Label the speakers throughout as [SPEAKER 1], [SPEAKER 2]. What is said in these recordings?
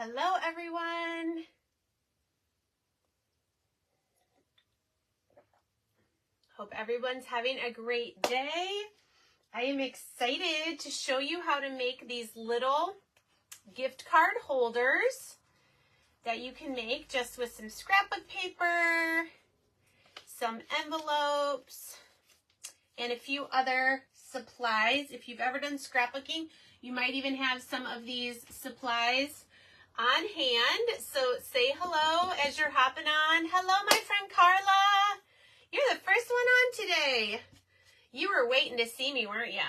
[SPEAKER 1] Hello, everyone. Hope everyone's having a great day. I am excited to show you how to make these little gift card holders that you can make just with some scrapbook paper, some envelopes, and a few other supplies. If you've ever done scrapbooking, you might even have some of these supplies on hand. So say hello as you're hopping on. Hello, my friend Carla. You're the first one on today. You were waiting to see me, weren't you?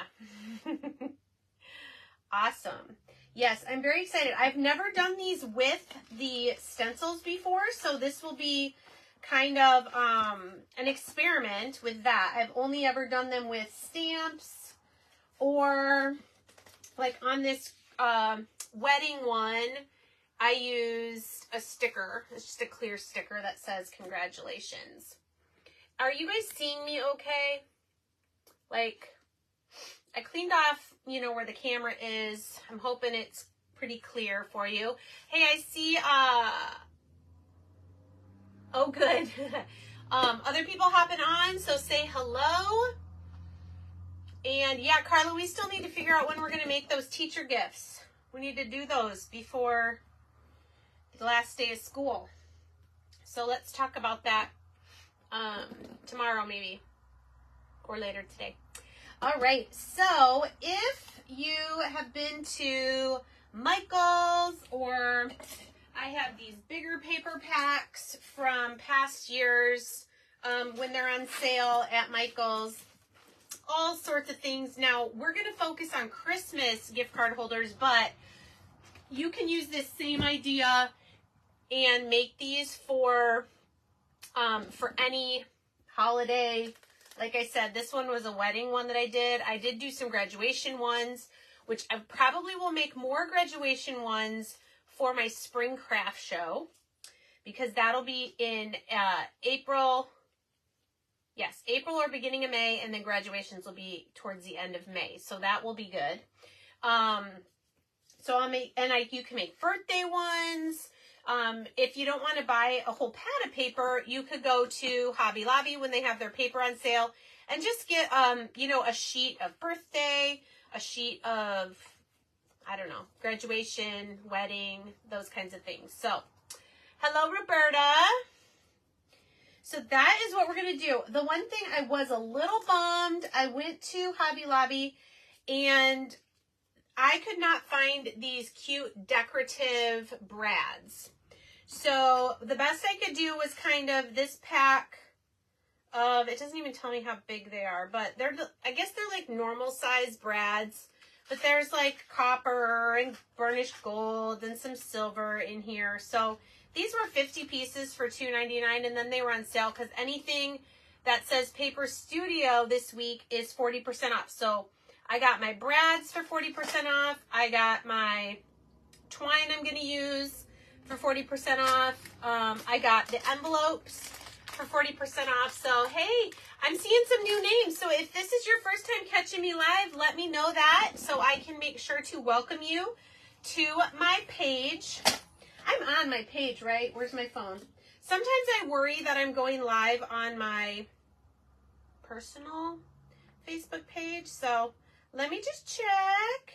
[SPEAKER 1] Awesome. Yes, I'm very excited. I've never done these with the stencils before, so this will be kind of an experiment with that. I've only ever done them with stamps, or like on this wedding one, I used a sticker. It's just a clear sticker that says congratulations. Are you guys seeing me okay? Like, I cleaned off, you know, where the camera is. I'm hoping it's pretty clear for you. Hey, I see, oh, good. Other people hopping on, so say hello. And yeah, Carla, we still need to figure out when we're going to make those teacher gifts. We need to do those before the last day of school. So let's talk about that tomorrow maybe, or later today. All right, so if you have been to Michael's, or I have these bigger paper packs from past years when they're on sale at Michael's, all sorts of things. Now, we're going to focus on Christmas gift card holders, but you can use this same idea and make these for any holiday. Like I said, this one was a wedding one that I did. I did do some graduation ones, which I probably will make more graduation ones for my spring craft show, because that'll be in April. Yes, April or beginning of May, and then graduations will be towards the end of May. So that will be good. So I'll make, and you can make birthday ones. If you don't want to buy a whole pad of paper, you could go to Hobby Lobby when they have their paper on sale and just get, you know, a sheet of birthday, a sheet of, I don't know, graduation, wedding, those kinds of things. So, hello, Roberta. So that is what we're going to do. The one thing, I was a little bummed. I went to Hobby Lobby and I could not find these cute decorative brads. So the best I could do was kind of this pack of, it doesn't even tell me how big they are, but they're, I guess they're like normal size brads, but there's like copper and burnished gold and some silver in here. So these were 50 pieces for $2.99, and then they were on sale because anything that says Paper Studio this week is 40% off. So I got my brads for 40% off. I got my twine I'm going to use for 40% off. I got the envelopes for 40% off. So, hey, I'm seeing some new names. So if this is your first time catching me live, let me know that so I can make sure to welcome you to my page. I'm on my page, right? Where's my phone? Sometimes I worry that I'm going live on my personal Facebook page. So let me just check.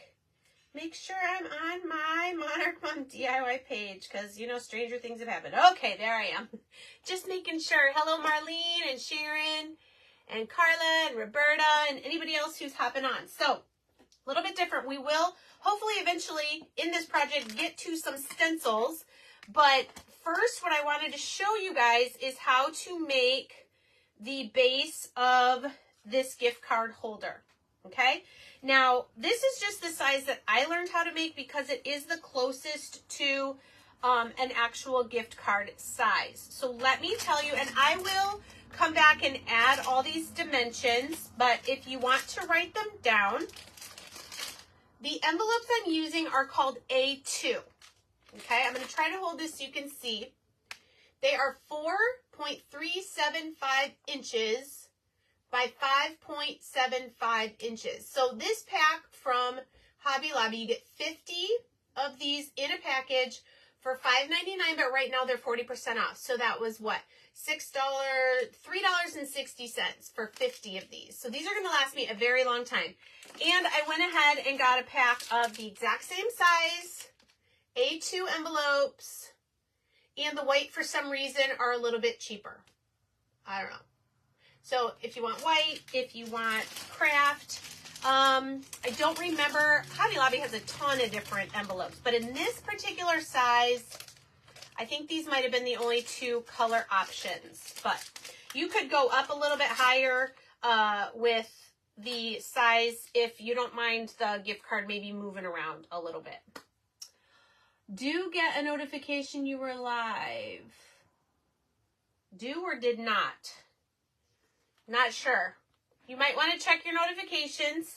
[SPEAKER 1] Make sure I'm on my Monarch Mom DIY page, because, you know, stranger things have happened. Okay, there I am. Just making sure. Hello, Marlene and Sharon and Carla and Roberta and anybody else who's hopping on. So, a little bit different. We will hopefully eventually in this project get to some stencils. But first, what I wanted to show you guys is how to make the base of this gift card holder. Okay, now this is just the size that I learned how to make because it is the closest to an actual gift card size. So let me tell you, and I will come back and add all these dimensions, but if you want to write them down, the envelopes I'm using are called A2. Okay, I'm going to try to hold this so you can see. They are 4.375 inches by 5.75 inches. So this pack from Hobby Lobby, you get 50 of these in a package for $5.99, but right now they're 40% off. So that was what? $3.60 for 50 of these. So these are going to last me a very long time. And I went ahead and got a pack of the exact same size A2 envelopes, and the white for some reason are a little bit cheaper. I don't know. So if you want white, if you want craft, I don't remember. Hobby Lobby has a ton of different envelopes, but in this particular size, I think these might have been the only two color options, but you could go up a little bit higher with the size if you don't mind the gift card maybe moving around a little bit. Do get a notification you were live. Do or did not? Not sure. You might want to check your notifications.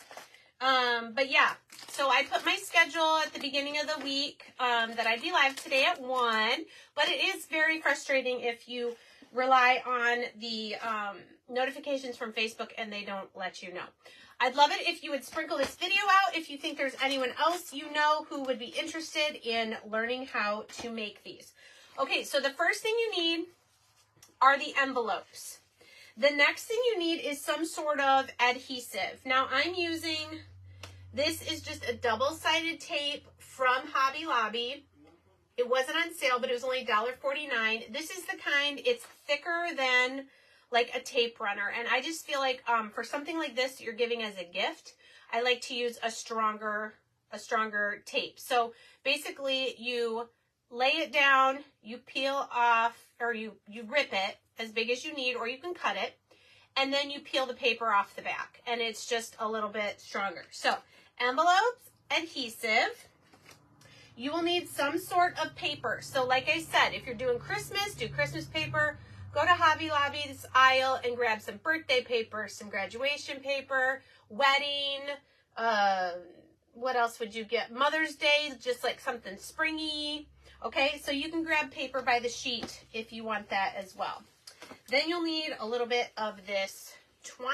[SPEAKER 1] But yeah, so I put my schedule at the beginning of the week that I'd be live today at 1. But it is very frustrating if you rely on the notifications from Facebook and they don't let you know. I'd love it if you would sprinkle this video out if you think there's anyone else you know who would be interested in learning how to make these. Okay, so the first thing you need are the envelopes. The next thing you need is some sort of adhesive. Now I'm using, this is just a double-sided tape from Hobby Lobby. It wasn't on sale, but it was only $1.49. This is the kind, it's thicker than like a tape runner. And I just feel like for something like this you're giving as a gift, I like to use a stronger tape. So basically you lay it down, you peel off, or you rip it as big as you need, or you can cut it, and then you peel the paper off the back, and it's just a little bit stronger. So envelopes, adhesive. You will need some sort of paper. So like I said, if you're doing Christmas, do Christmas paper. Go to Hobby Lobby's aisle and grab some birthday paper, some graduation paper, wedding, what else would you get? Mother's Day, just like something springy. Okay, so you can grab paper by the sheet if you want that as well. Then you'll need a little bit of this twine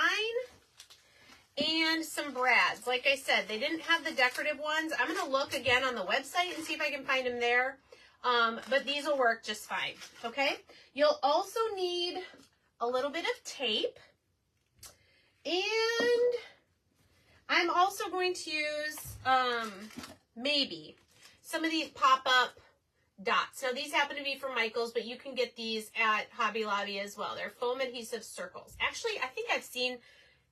[SPEAKER 1] and some brads. Like I said, they didn't have the decorative ones. I'm going to look again on the website and see if I can find them there. But these will work just fine, okay? You'll also need a little bit of tape. And I'm also going to use maybe some of these pop-up dots. Now these happen to be from Michael's, but you can get these at Hobby Lobby as well. They're foam adhesive circles. Actually, I think I've seen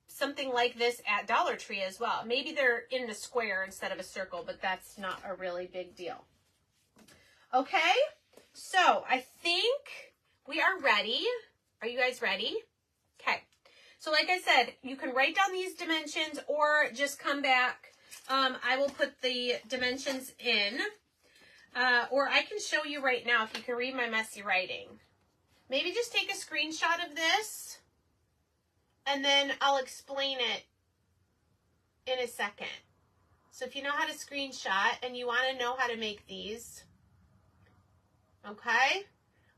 [SPEAKER 1] something like this at Dollar Tree as well. Maybe they're in a square instead of a circle, but that's not a really big deal. Okay, so I think we are ready. Are you guys ready? Okay, so like I said, you can write down these dimensions or just come back. I will put the dimensions in. Or I can show you right now if you can read my messy writing. Maybe just take a screenshot of this and then I'll explain it in a second. So if you know how to screenshot and you want to know how to make these, okay,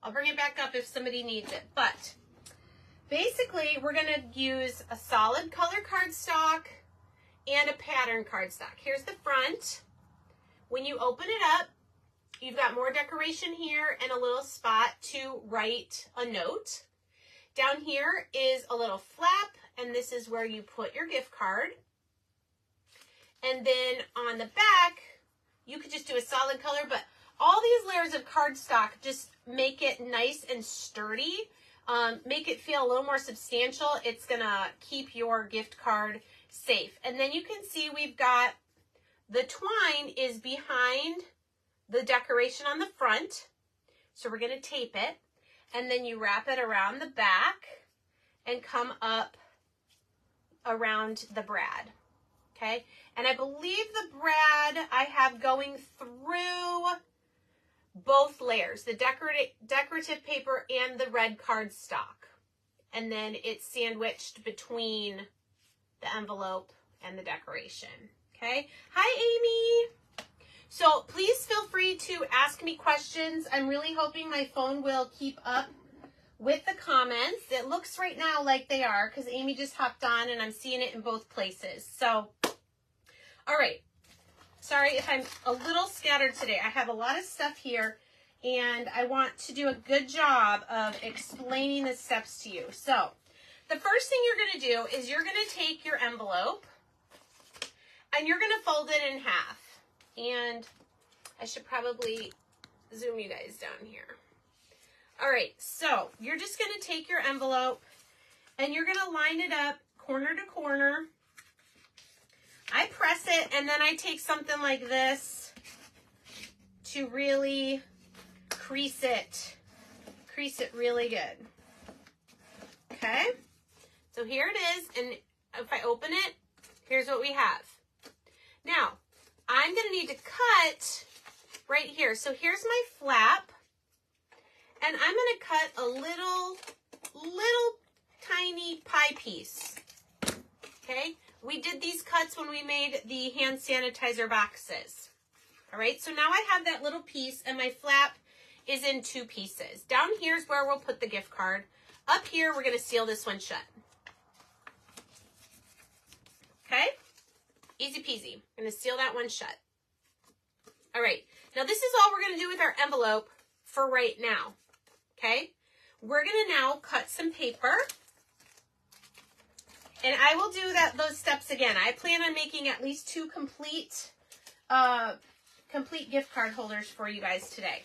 [SPEAKER 1] I'll bring it back up if somebody needs it. But basically we're going to use a solid color cardstock and a pattern cardstock. Here's the front. When you open it up, you've got more decoration here and a little spot to write a note. Down here is a little flap, and this is where you put your gift card. And then on the back, you could just do a solid color, but all these layers of cardstock just make it nice and sturdy, make it feel a little more substantial. It's gonna keep your gift card safe. And then you can see we've got the twine is behind the decoration on the front. So we're going to tape it, and then you wrap it around the back and come up around the brad. Okay. And I believe the brad I have going through both layers, the decorative paper and the red cardstock. And then it's sandwiched between the envelope and the decoration. Okay. Hi, Amy. So please feel free to ask me questions. I'm really hoping my phone will keep up with the comments. It looks right now like they are because Amy just hopped on and I'm seeing it in both places. So, all right. Sorry if I'm a little scattered today. I have a lot of stuff here and I want to do a good job of explaining the steps to you. So the first thing you're going to do is you're going to take your envelope and you're going to fold it in half. And I should probably zoom you guys down here. All right, so you're just going to take your envelope and you're going to line it up corner to corner. I press it and then I take something like this to really crease it really good. Okay, so here it is, and if I open it, here's what we have. Now, I'm going to need to cut right here. So here's my flap, and I'm going to cut a little tiny pie piece. Okay, we did these cuts when we made the hand sanitizer boxes. All right, so now I have that little piece, and my flap is in 2 pieces. Down here is where we'll put the gift card. Up here, we're going to seal this one shut. Okay, easy peasy. I'm going to seal that one shut. All right, now this is all we're going to do with our envelope for right now. Okay, we're going to now cut some paper. And I will do those steps again. I plan on making at least 2 complete gift card holders for you guys today.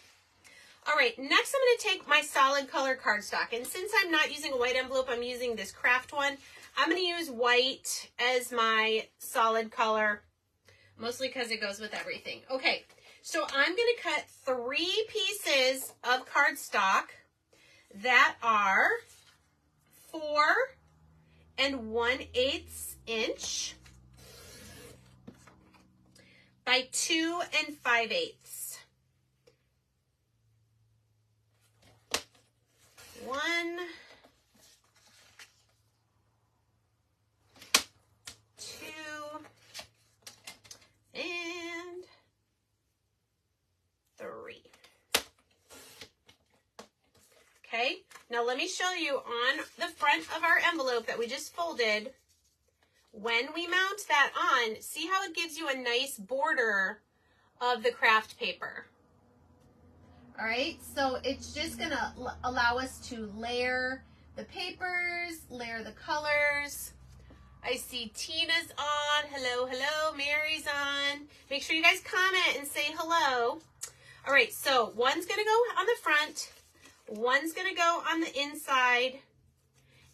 [SPEAKER 1] All right, next I'm going to take my solid color cardstock. And since I'm not using a white envelope, I'm using this craft one. I'm going to use white as my solid color, mostly because it goes with everything. Okay, so I'm going to cut 3 pieces of cardstock that are 4 1/8 inch by 2 5/8. 1, 2, and 3. Okay, now let me show you on the front of our envelope that we just folded. When we mount that on, see how it gives you a nice border of the craft paper. All right, so it's just gonna allow us to layer the papers, layer the colors. I see Tina's on. Hello, hello. Mary's on. Make sure you guys comment and say hello. All right, so one's gonna go on the front, one's gonna go on the inside,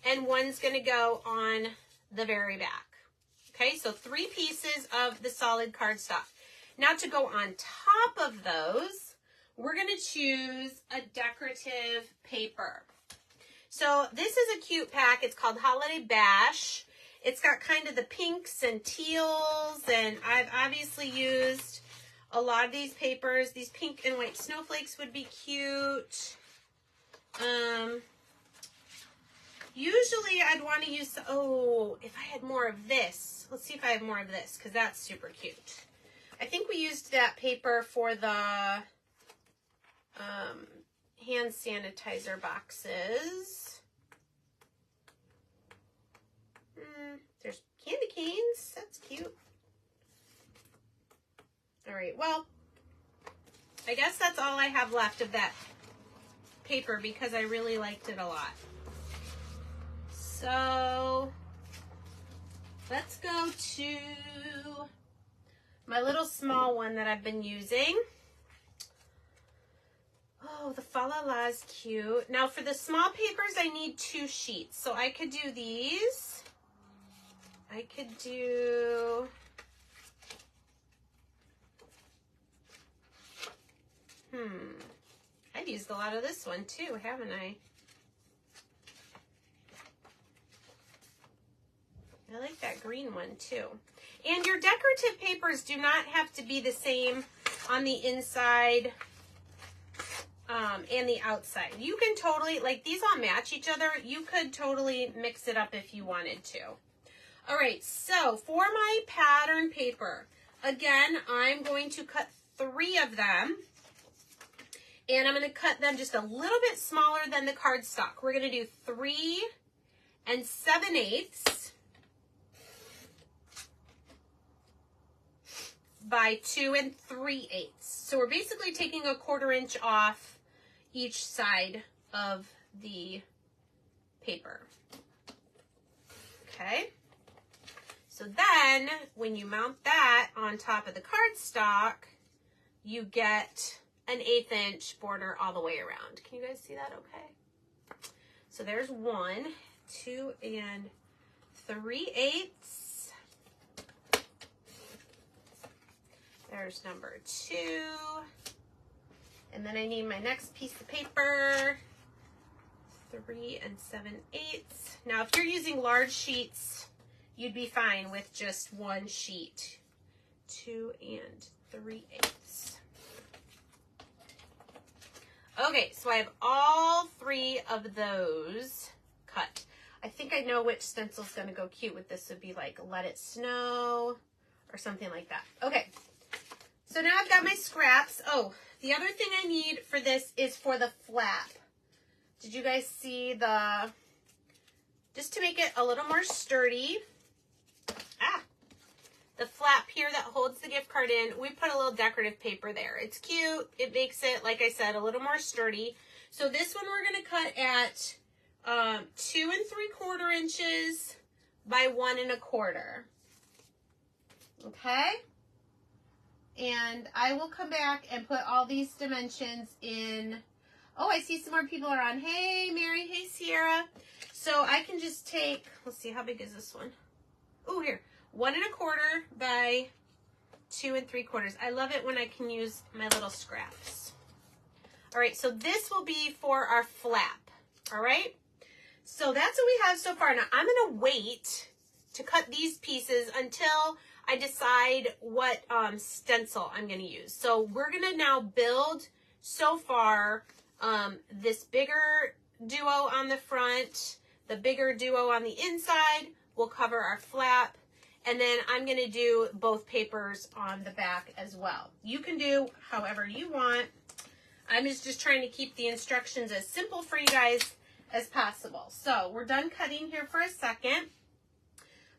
[SPEAKER 1] and one's gonna go on the very back. Okay, so 3 pieces of the solid cardstock. Now to go on top of those, we're going to choose a decorative paper. So this is a cute pack. It's called Holiday Bash. It's got kind of the pinks and teals, and I've obviously used a lot of these papers. These pink and white snowflakes would be cute. Usually I'd want to use, if I had more of this. Let's see if I have more of this, because that's super cute. I think we used that paper for the hand sanitizer boxes. There's candy canes. That's cute. All right, well, I guess that's all I have left of that paper because I really liked it a lot. So let's go to my little small one that I've been using. Oh, the Fa La La's cute. Now for the small papers, I need 2 sheets. So I could do these. I could do... I've used a lot of this one too, haven't I? I like that green one too. And your decorative papers do not have to be the same on the inside and the outside. You can totally, like these all match each other. You could totally mix it up if you wanted to. All right, so for my pattern paper, again, I'm going to cut 3 of them. And I'm going to cut them just a little bit smaller than the cardstock. We're going to do 3 7/8. by 2 3/8. So we're basically taking a 1/4 inch off each side of the paper. Okay. So then when you mount that on top of the cardstock, you get an 1/8 inch border all the way around. Can you guys see that okay? So there's 1, 2 3/8. There's number 2. And then I need my next piece of paper, 3 7/8. Now, if you're using large sheets, you'd be fine with just 1 sheet, 2 3/8. Okay, so I have all 3 of those cut. I think I know which stencil's gonna go cute with this. Would be like Let It Snow or something like that. Okay, so now I've got my scraps. Oh, the other thing I need for this is for the flap. Did you guys see just to make it a little more sturdy, the flap here that holds the gift card in, we put a little decorative paper there. It's cute. It makes it, like I said, a little more sturdy. So this one we're going to cut at 2 3/4 inches by 1 1/4. Okay? And I will come back and put all these dimensions in. Oh, I see some more people are on. Hey, Mary. Hey, Sierra. So I can just take, let's see, how big is this one? Oh, here. 1 1/4 by 2 3/4. I love it when I can use my little scraps. All right, so this will be for our flap. All right? So that's what we have so far. Now, I'm going to wait to cut these pieces until I decide what stencil I'm going to use. So we're going to now build, so far, this bigger duo on the front, the bigger duo on the inside will cover our flap, and then I'm going to do both papers on the back as well. You can do however you want. I'm just trying to keep the instructions as simple for you guys as possible. So we're done cutting here for a second.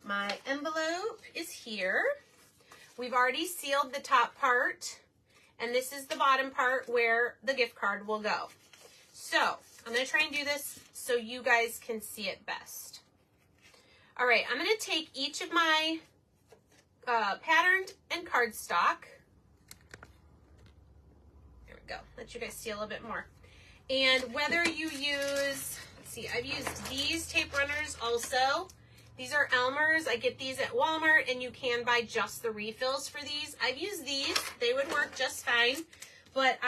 [SPEAKER 1] My envelope is here. We've already sealed the top part, and this is the bottom part where the gift card will go. So I'm going to try and do this so you guys can see it best. All right, I'm going to take each of my patterned and cardstock. There we go. Let you guys see a little bit more. And whether you use, let's see, I've used these tape runners also. These are Elmer's. I get these at Walmart, and you can buy just the refills for these. I've used these. They would work just fine. But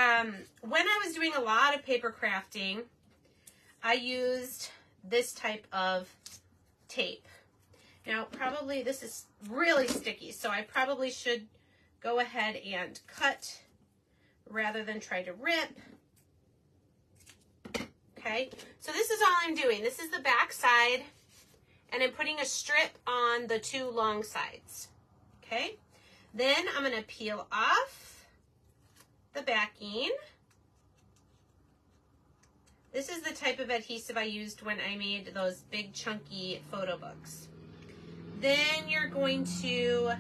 [SPEAKER 1] when I was doing a lot of paper crafting, I used this type of tape. Now, probably this is really sticky, so I probably should go ahead and cut rather than try to rip. Okay, so this is all I'm doing. This is the back side, and I'm putting a strip on the 2 long sides. Okay, then I'm going to peel off the backing. This is the type of adhesive I used when I made those big chunky photo books. Then you're going to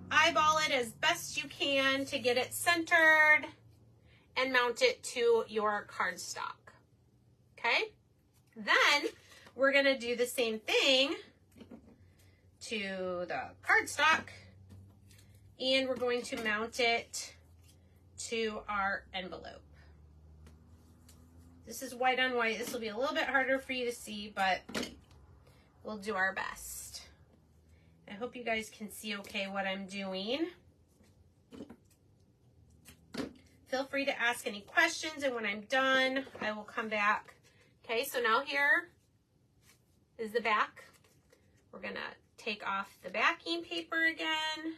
[SPEAKER 1] eyeball it as best you can to get it centered and mount it to your cardstock. Okay? Then we're going to do the same thing to the cardstock, and we're going to mount it to our envelope. This is white on white. This will be a little bit harder for you to see, but we'll do our best. I hope you guys can see okay what I'm doing. Feel free to ask any questions, and when I'm done, I will come back. Okay, so now here is the back. We're going to take off the backing paper again.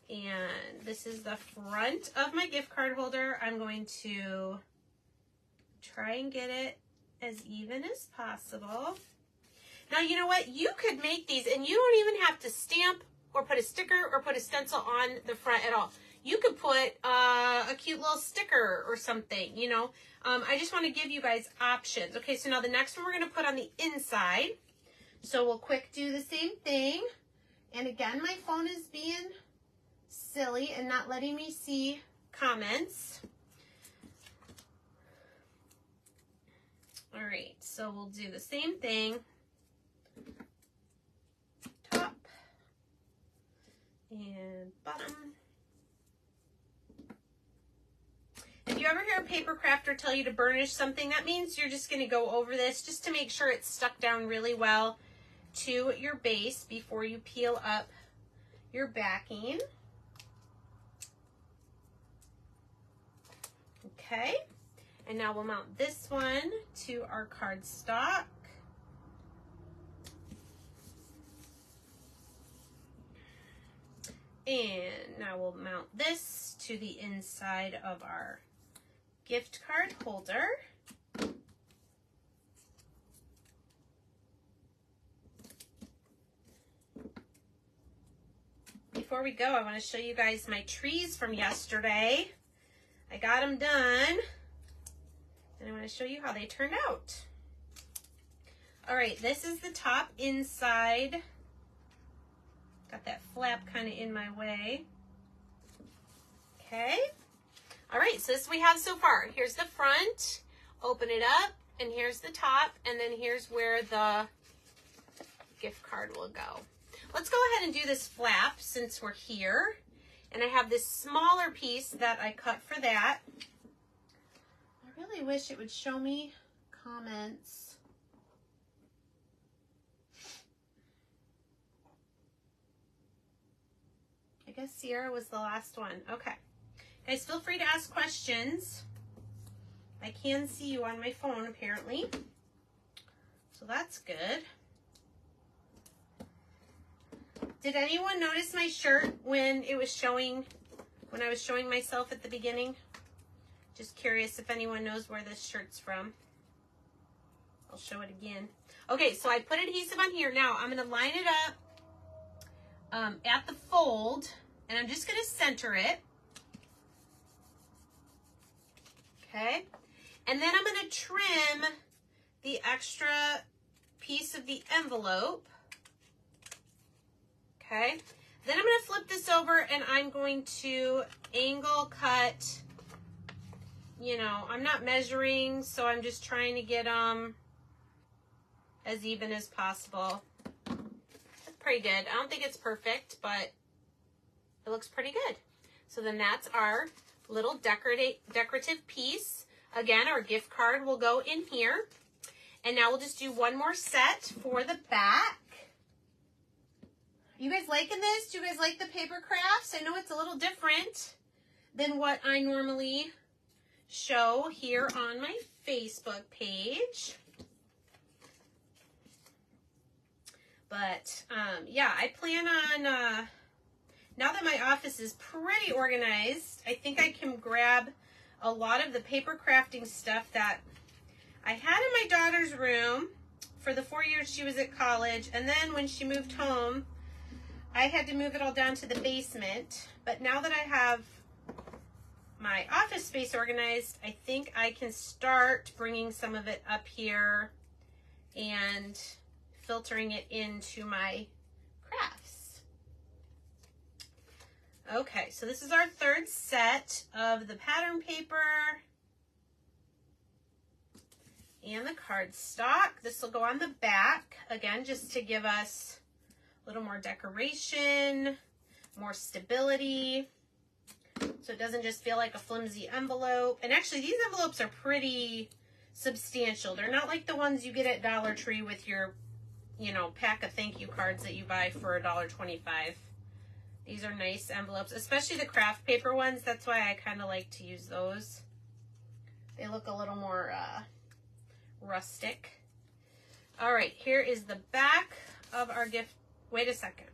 [SPEAKER 1] And this is the front of my gift card holder. I'm going to try and get it as even as possible. Now, you know what? You could make these, and you don't even have to stamp or put a sticker or put a stencil on the front at all. You could put a cute little sticker or something, you know. I just want to give you guys options. Okay, so now the next one we're going to put on the inside. So we'll quick do the same thing. And again, my phone is being silly and not letting me see comments. All right, so we'll do the same thing. Top and bottom. If you ever hear a paper crafter tell you to burnish something, that means you're just going to go over this just to make sure it's stuck down really well to your base before you peel up your backing. Okay, and now we'll mount this one to our cardstock. And now we'll mount this to the inside of our gift card holder. Before we go, I want to show you guys my trees from yesterday. I got them done, and I want to show you how they turned out. All right, this is the top inside. Got that flap kind of in my way. Okay. All right, so this we have so far. Here's the front. Open it up, and here's the top, and then here's where the gift card will go. Let's go ahead and do this flap since we're here. And I have this smaller piece that I cut for that. I really wish it would show me comments. I guess Sierra was the last one. Okay. Guys, feel free to ask questions. I can see you on my phone, apparently. So that's good. Did anyone notice my shirt when it was showing, when I was showing myself at the beginning? Just curious if anyone knows where this shirt's from. I'll show it again. Okay, so I put adhesive on here. Now I'm going to line it up at the fold, and I'm just going to center it. Okay, and then I'm going to trim the extra piece of the envelope. Okay, then I'm going to flip this over and I'm going to angle cut. You know, I'm not measuring, so I'm just trying to get them as even as possible. That's pretty good. I don't think it's perfect, but it looks pretty good. So then that's our little decorative piece. Again, our gift card will go in here. And now we'll just do one more set for the back. You guys liking this? Do you guys like the paper crafts? I know it's a little different than what I normally show here on my Facebook page. But yeah, I plan on, now that my office is pretty organized, I think I can grab a lot of the paper crafting stuff that I had in my daughter's room for the 4 years she was at college. And then when she moved home, I had to move it all down to the basement. But now that I have my office space organized, I think I can start bringing some of it up here and filtering it into my crafts. Okay, so this is our third set of the pattern paper and the cardstock. This will go on the back, again, just to give us a little more decoration, more stability, so it doesn't just feel like a flimsy envelope. And actually, these envelopes are pretty substantial. They're not like the ones you get at Dollar Tree with your, you know, pack of thank you cards that you buy for $1.25. These are nice envelopes, especially the craft paper ones. That's why I kind of like to use those. They look a little more rustic. All right, here is the back of our gift. Wait a second.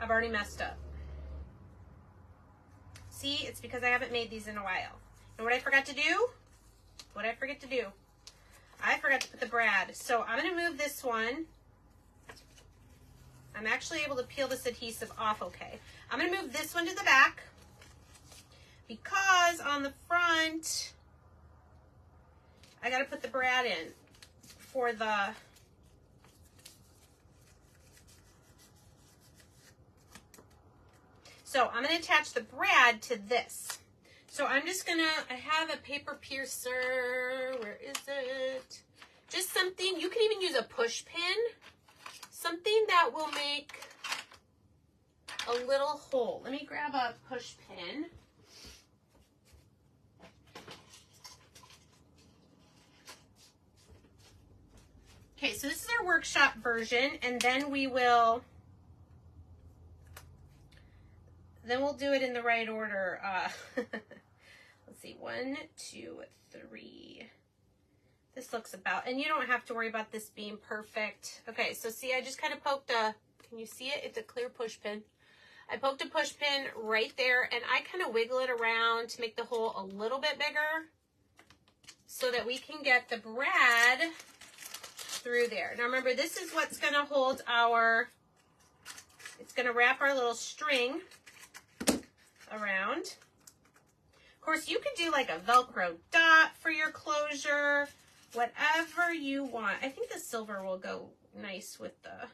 [SPEAKER 1] I've already messed up. See, it's because I haven't made these in a while. And what I forgot to do? What I forget to do? I forgot to put the brad. So I'm going to move this one. I'm actually able to peel this adhesive off okay. I'm going to move this one to the back because on the front, I got to put the brad in for the So I'm going to attach the brad to this. So I'm just going to, I have a paper piercer. Where is it? Just something, you can even use a push pin. Something that will make a little hole. Let me grab a push pin. Okay, so this is our workshop version, and then we'll do it in the right order. Let's see, 1, 2, 3. This looks about, and you don't have to worry about this being perfect. Okay, so see, I just kind of poked a, can you see it? It's a clear push pin. I poked a push pin right there, and I kind of wiggle it around to make the hole a little bit bigger so that we can get the brad through there. Now remember, this is what's going to hold our, it's going to wrap our little string around. Of course, you could do like a Velcro dot for your closure, whatever you want. I think the silver will go nice with the,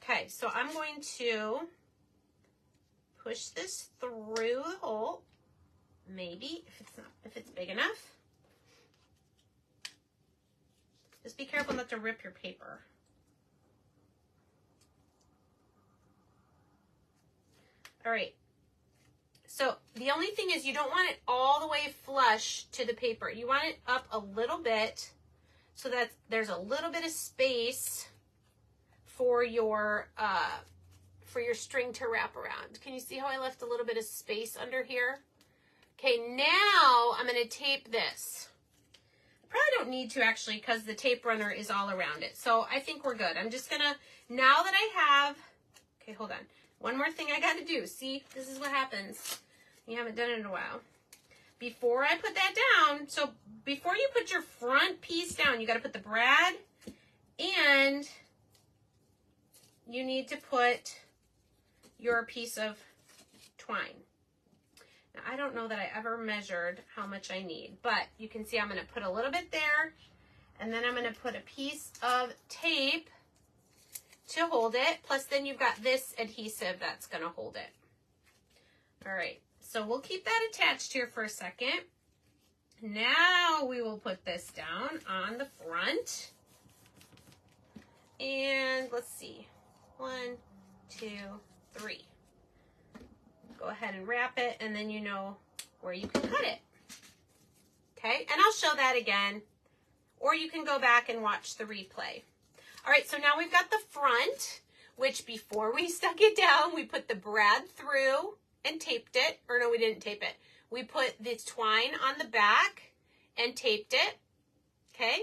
[SPEAKER 1] okay, so I'm going to push this through the hole, maybe, if it's big enough. Just be careful not to rip your paper. All right. So the only thing is you don't want it all the way flush to the paper. You want it up a little bit so that there's a little bit of space for your string to wrap around. Can you see how I left a little bit of space under here? Okay, now I'm going to tape this. Probably don't need to actually because the tape runner is all around it. So I think we're good. I'm just gonna, now that I have, okay, hold on. One more thing I gotta do. See, this is what happens. You haven't done it in a while. Before I put that down, so before you put your front piece down, you gotta put the brad and you need to put your piece of twine. I don't know that I ever measured how much I need, but you can see I'm going to put a little bit there, and then I'm going to put a piece of tape to hold it, plus then you've got this adhesive that's going to hold it. All right, so we'll keep that attached here for a second. Now we will put this down on the front, and let's see, 1, 2, 3. Go ahead and wrap it, and then you know where you can cut it. Okay, and I'll show that again, or you can go back and watch the replay. All right, so now we've got the front, which before we stuck it down, we put the brad through and taped it, or no, we didn't tape it. We put this twine on the back and taped it, okay?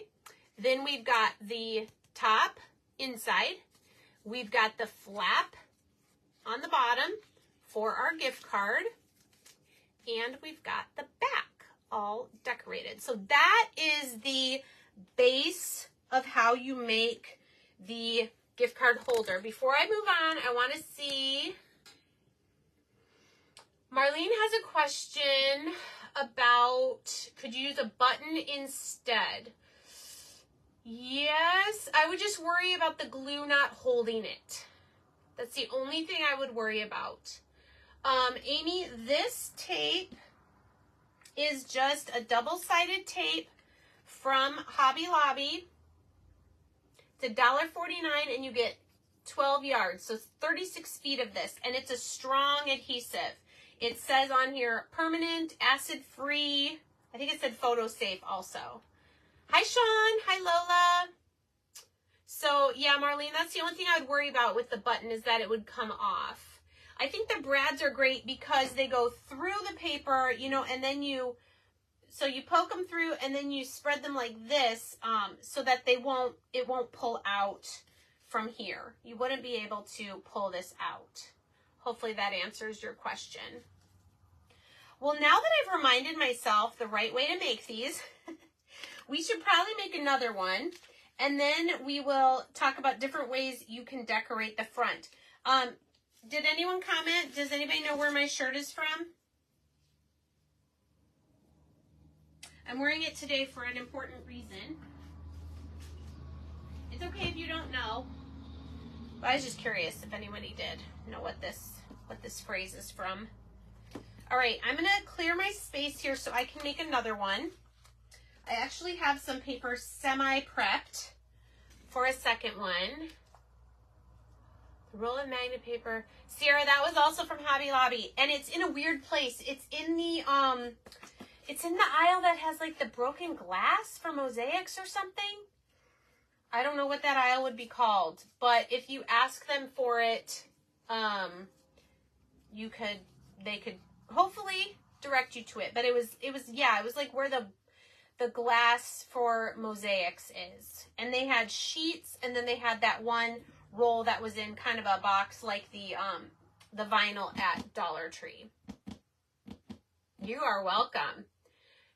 [SPEAKER 1] Then we've got the top inside. We've got the flap on the bottom for our gift card, and we've got the back all decorated. So that is the base of how you make the gift card holder. Before I move on, I want to see, Marlene has a question about, could you use a button instead? Yes, I would just worry about the glue not holding it. That's the only thing I would worry about. Amy, this tape is just a double-sided tape from Hobby Lobby. It's $1.49 and you get 12 yards, so 36 feet of this, and it's a strong adhesive. It says on here, permanent, acid-free. I think it said photo safe also. Hi, Sean. Hi, Lola. So, yeah, Marlene, that's the only thing I would worry about with the button is that it would come off. I think the brads are great because they go through the paper, you know, and then you poke them through and then you spread them like this so that it won't pull out from here. You wouldn't be able to pull this out. Hopefully that answers your question. Well, now that I've reminded myself the right way to make these, we should probably make another one, and then we will talk about different ways you can decorate the front. Did anyone comment? Does anybody know where my shirt is from? I'm wearing it today for an important reason. It's okay if you don't know. But I was just curious if anybody did know what this phrase is from. All right, I'm going to clear my space here so I can make another one. I actually have some paper semi-prepped for a second one. The roll of magnet paper. Sierra, that was also from Hobby Lobby. And it's in a weird place. It's in the aisle that has like the broken glass for mosaics or something. I don't know what that aisle would be called. But if you ask them for it, they could hopefully direct you to it. But it was like where the glass for mosaics is. And they had sheets, and then they had that one roll that was in kind of a box like the vinyl at Dollar Tree. You are welcome.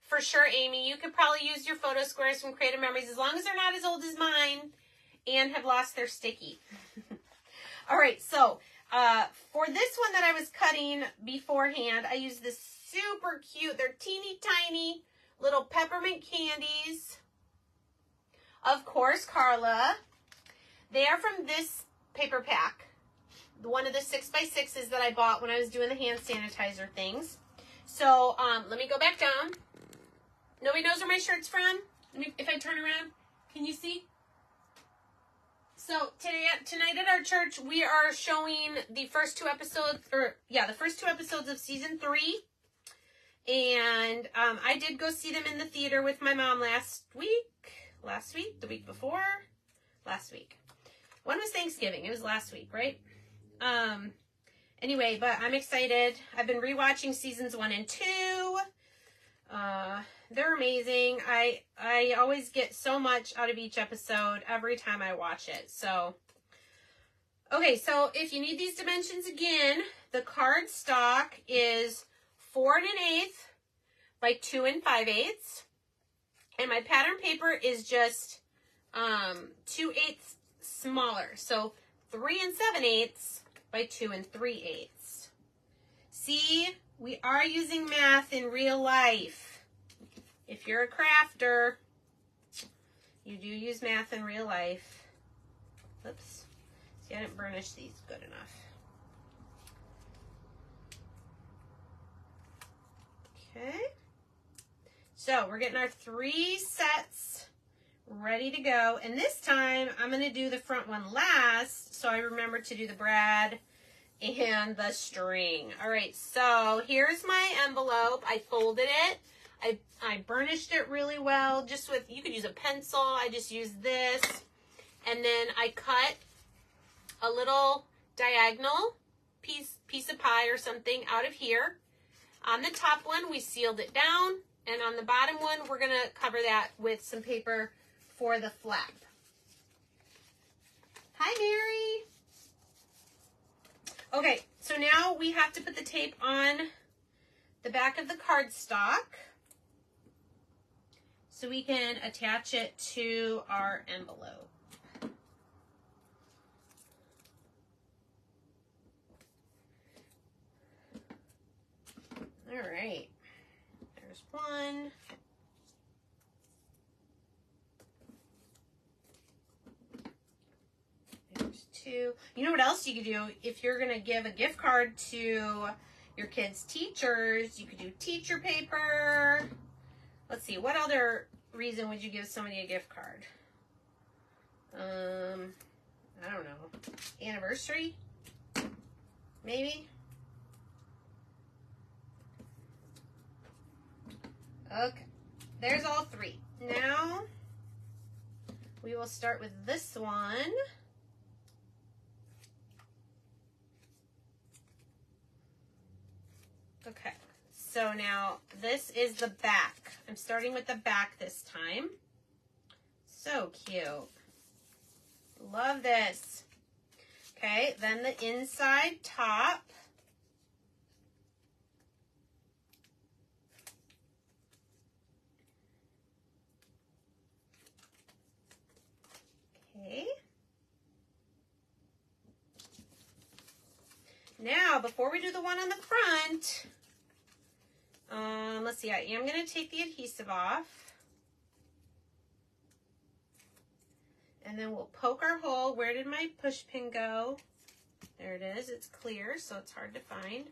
[SPEAKER 1] For sure, Amy, you could probably use your photo squares from Creative Memories as long as they're not as old as mine and have lost their sticky. All right, so for this one that I was cutting beforehand, I used this super cute, they're teeny tiny little peppermint candies. Of course, Carla. They are from this paper pack. One of the 6x6s that I bought when I was doing the hand sanitizer things. So, let me go back down. Nobody knows where my shirt's from? If I turn around, can you see? So, tonight at our church, we are showing the first two episodes, the first two episodes of season 3. And I did go see them in the theater with my mom last week, the week before, last week. When was Thanksgiving? It was last week, right? Anyway, but I'm excited. I've been rewatching seasons 1 and 2. They're amazing. I always get so much out of each episode every time I watch it. So, okay, so if you need these dimensions again, the card stock is 4 1/8 by 2 5/8. And my pattern paper is just 2/8 smaller. So 3 7/8 by 2 3/8. See, we are using math in real life. If you're a crafter, you do use math in real life. Oops. See, I didn't burnish these good enough. Okay. So we're getting our 3 sets ready to go. And this time I'm going to do the front one last, so I remember to do the brad and the string. All right, so here's my envelope. I folded it. I burnished it really well, just with, you could use a pencil. I just used this. And then I cut a little diagonal piece of pie or something out of here. On the top one, we sealed it down. And on the bottom one, we're going to cover that with some paper for the flap. Hi, Mary. Okay, so now we have to put the tape on the back of the cardstock so we can attach it to our envelope. All right, there's one. There's 2. You know what else you could do? If you're going to give a gift card to your kids' teachers, you could do teacher paper. Let's see, what other reason would you give somebody a gift card? I don't know. Anniversary? Maybe? Okay, there's all 3. Now, we will start with this one. Okay, so now this is the back. I'm starting with the back this time. So cute. Love this. Okay, then the inside top. Okay. Now, before we do the one on the front, let's see, I am going to take the adhesive off. And then we'll poke our hole. Where did my push pin go? There it is. It's clear, so it's hard to find.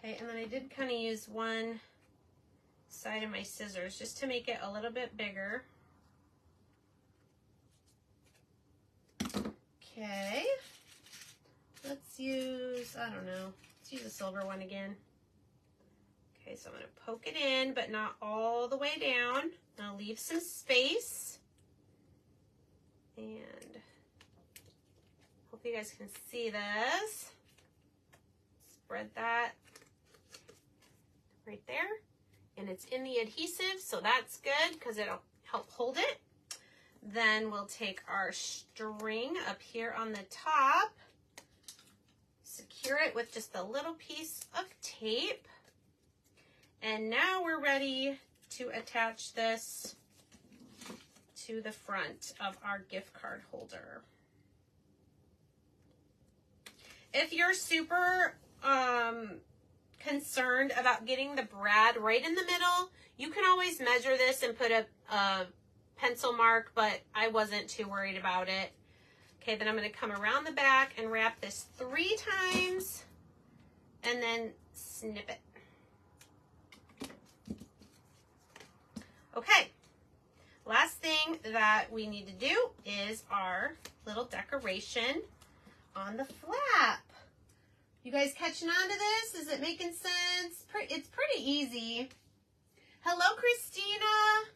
[SPEAKER 1] Okay, and then I did kind of use one side of my scissors just to make it a little bit bigger. Okay, let's use, I don't know, let's use a silver one again. Okay, so I'm going to poke it in, but not all the way down. I'll leave some space. And hope you guys can see this. Spread that right there. And it's in the adhesive, so that's good because it'll help hold it. Then we'll take our string up here on the top, secure it with just a little piece of tape. And now we're ready to attach this to the front of our gift card holder. If you're super concerned about getting the brad right in the middle, you can always measure this and put a pencil mark, but I wasn't too worried about it. Okay, then I'm going to come around the back and wrap this 3 times and then snip it. Okay, last thing that we need to do is our little decoration on the flap. You guys catching on to this? Is it making sense? It's pretty easy. Hello, Christina.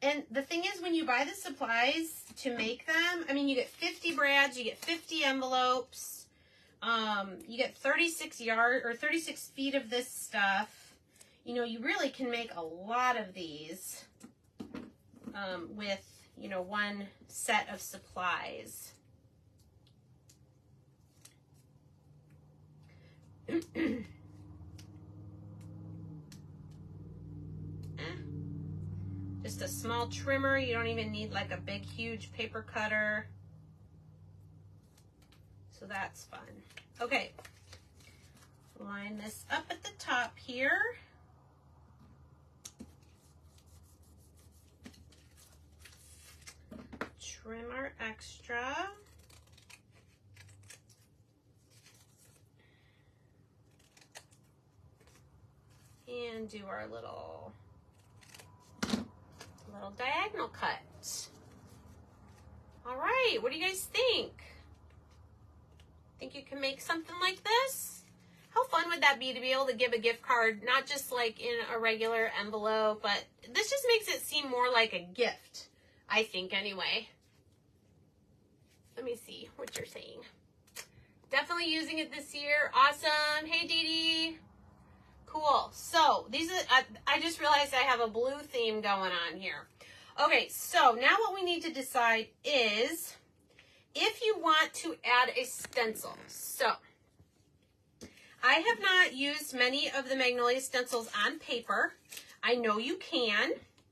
[SPEAKER 1] And the thing is, when you buy the supplies to make them, I mean, you get 50 brads, you get 50 envelopes, you get 36 feet of this stuff. You know, you really can make a lot of these with, you know, one set of supplies. Just a small trimmer. You don't even need like a big, huge paper cutter. So that's fun. Okay. Line this up at the top here. Trim our extra. And do our little diagonal cut. All right, what do you guys think? Think you can make something like this? How fun would that be to be able to give a gift card, not just like in a regular envelope, but this just makes it seem more like a gift, I think, anyway. Let me see what you're saying. Definitely using it this year. Awesome. Hey, Dee Dee. Cool. So these are, I just realized I have a blue theme going on here. Okay, so now what we need to decide is if you want to add a stencil. So I have not used many of the Magnolia stencils on paper. I know you can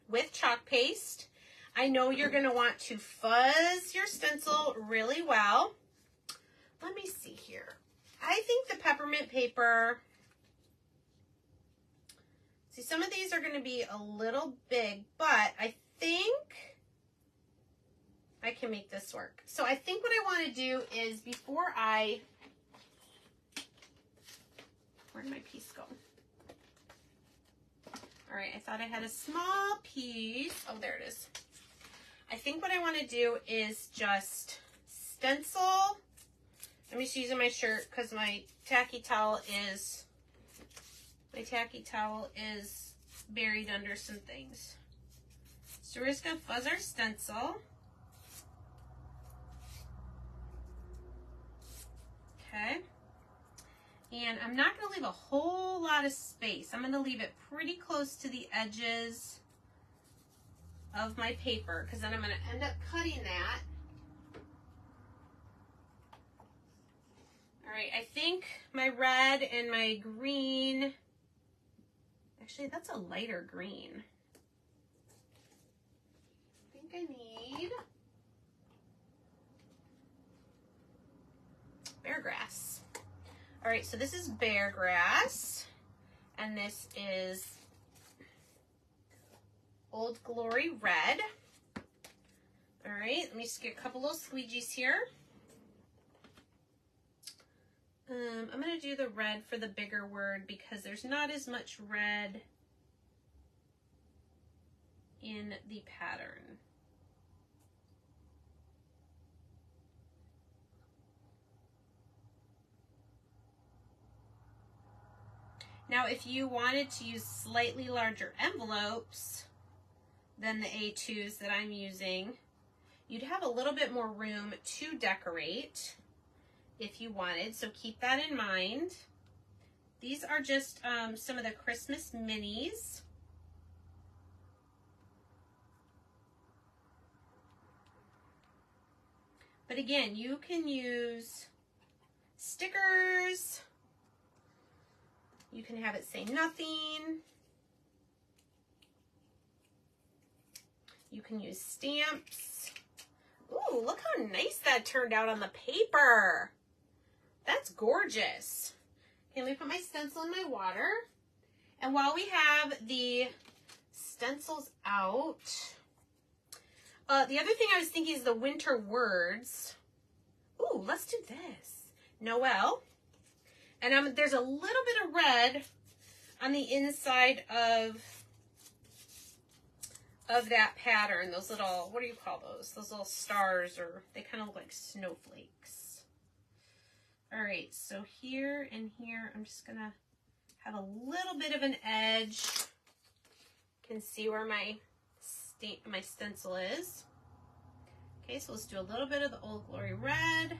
[SPEAKER 1] with chalk paste. I know you're going to want to fuzz your stencil really well. Let me see here. I think the peppermint paper, see, some of these are going to be a little big, but I think I can make this work. So I think what I want to do is before I, where'd my piece go? All right, I thought I had a small piece. Oh, there it is. I think what I want to do is just stencil. I'm just using my shirt because my tacky towel is buried under some things. So we're just going to fuzz our stencil. Okay. And I'm not going to leave a whole lot of space. I'm going to leave it pretty close to the edges of my paper because then I'm going to end up cutting that. All right, I think my red and my green, actually that's a lighter green. I think I need bear grass. All right, so this is bear grass, and this is Old Glory red. All right, let me just get a couple little squeegees here. I'm going to do the red for the bigger word because there's not as much red in the pattern. Now, if you wanted to use slightly larger envelopes than the A2s that I'm using, you'd have a little bit more room to decorate if you wanted, so keep that in mind. These are just some of the Christmas minis. But again, you can use stickers. You can have it say nothing. You can use stamps. Ooh, look how nice that turned out on the paper. That's gorgeous. Okay, let me put my stencil in my water. And while we have the stencils out, the other thing I was thinking is the winter words. Ooh, let's do this. Noel. And there's a little bit of red on the inside of that pattern. Those little, what do you call those? Those little stars, or they kind of look like snowflakes. All right, so here and here, I'm just gonna have a little bit of an edge. You can see where my stencil is. Okay, so let's do a little bit of the Old Glory red.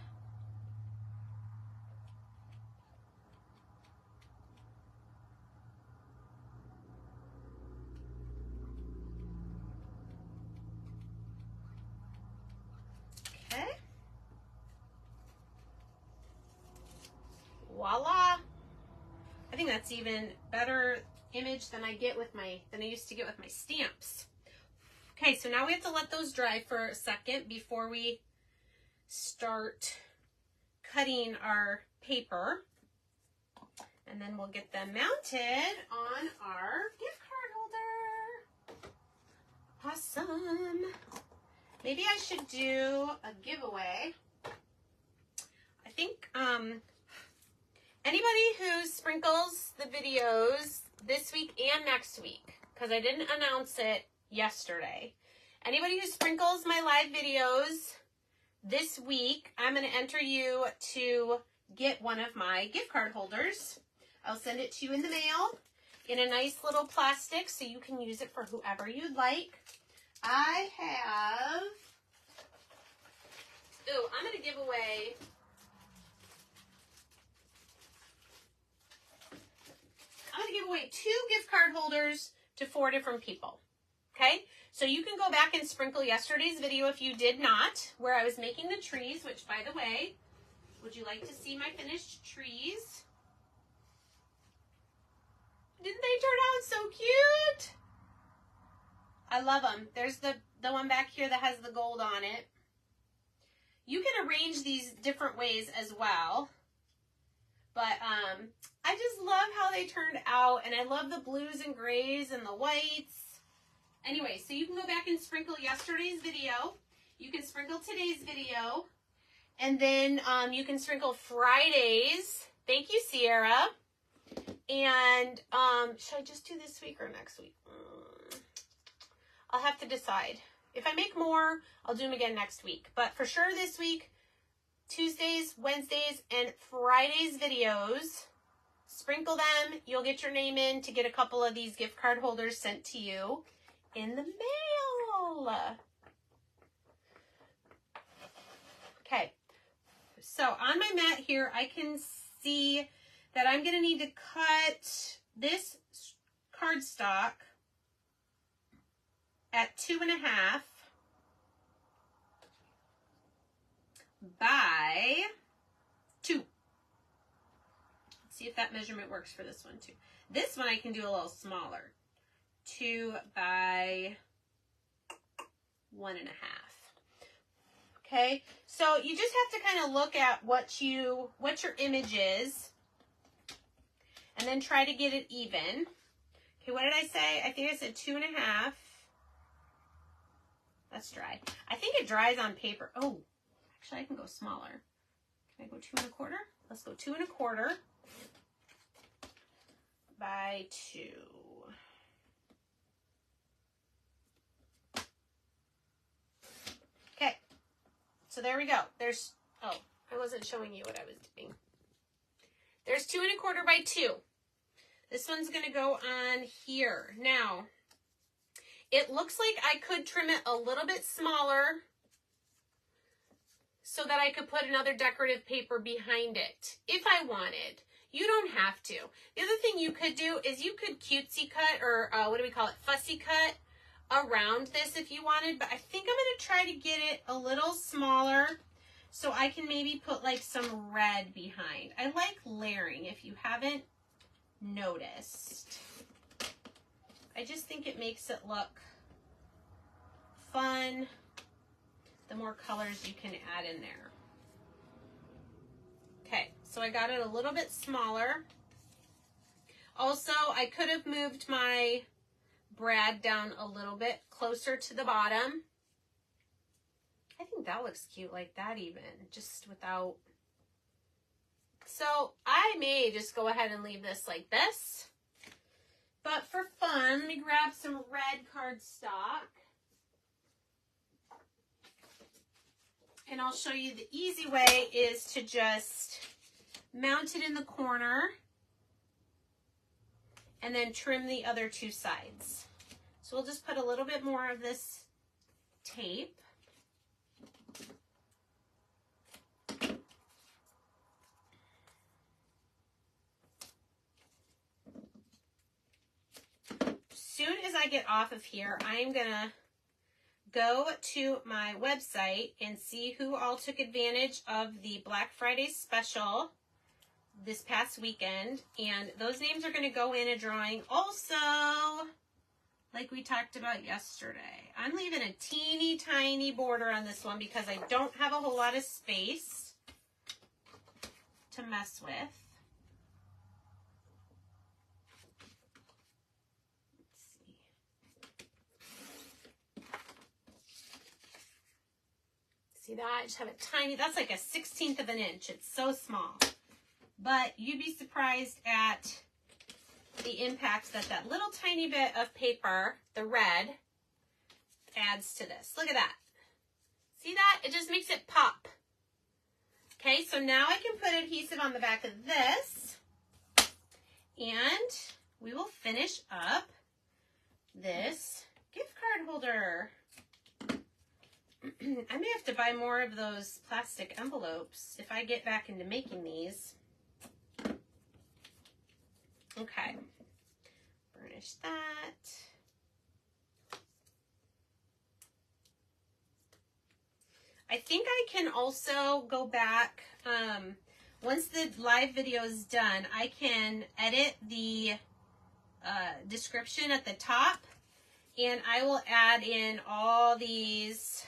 [SPEAKER 1] Okay. Voila. I think that's even better image than I used to get with my stamps. Okay, so now we have to let those dry for a second before we start cutting our paper. And then we'll get them mounted on our gift card holder. Awesome. Maybe I should do a giveaway. I think anybody who sprinkles the videos this week and next week, because I didn't announce it yesterday. Anybody who sprinkles my live videos this week, I'm going to enter you to get one of my gift card holders. I'll send it to you in the mail in a nice little plastic so you can use it for whoever you'd like. I'm going to give away two gift card holders to 4 different people. Okay, so you can go back and sprinkle yesterday's video if you did not, where I was making the trees, which, by the way, would you like to see my finished trees? Didn't they turn out so cute? I love them. There's the one back here that has the gold on it. You can arrange these different ways as well. But I just love how they turned out, and I love the blues and grays and the whites. Anyway, so you can go back and sprinkle yesterday's video. You can sprinkle today's video. And then you can sprinkle Friday's. Thank you, Sierra. And should I just do this week or next week? I'll have to decide. If I make more, I'll do them again next week. But for sure this week, Tuesdays, Wednesdays, and Fridays videos, sprinkle them. You'll get your name in to get a couple of these gift card holders sent to you in the mail. Okay, so on my mat here, I can see that I'm going to need to cut this cardstock at 2.5 by 2. Let's see if that measurement works for this one too. This one I can do a little smaller. 2 by 1.5. Okay, so you just have to kind of look at what your image is and then try to get it even. Okay, what did I say? I think I said 2.5. That's dry. I think it dries on paper. Oh, actually I can go smaller. Can I go 2.25? Let's go 2.25 by 2. Okay, so there we go. There's, oh, I wasn't showing you what I was doing. There's 2.25 by 2. This one's going to go on here. Now, it looks like I could trim it a little bit smaller so that I could put another decorative paper behind it if I wanted. You don't have to. The other thing you could do is you could cutesy cut, or what do we call it, fussy cut around this if you wanted, but I think I'm going to try to get it a little smaller so I can maybe put like some red behind. I like layering, if you haven't noticed. I just think it makes it look fun, the more colors you can add in there. Okay, so I got it a little bit smaller. Also, I could have moved my brad down a little bit closer to the bottom. I think that looks cute like that even, just without. So I may just go ahead and leave this like this. But for fun, let me grab some red cardstock. And I'll show you the easy way is to just mount it in the corner and then trim the other two sides. So we'll just put a little bit more of this tape. Soon as I get off of here, I'm gonna go to my website and see who all took advantage of the Black Friday special this past weekend, and those names are going to go in a drawing. Also, like we talked about yesterday, I'm leaving a teeny tiny border on this one because I don't have a whole lot of space to mess with. See that? I just have a tiny, that's like a 1/16 of an inch. It's so small. But you'd be surprised at the impact that that little tiny bit of paper, the red, adds to this. Look at that. See that? It just makes it pop. Okay, so now I can put adhesive on the back of this. And we will finish up this gift card holder. I may have to buy more of those plastic envelopes if I get back into making these. Okay, burnish that. I think I can also go back, once the live video is done, I can edit the description at the top, and I will add in all these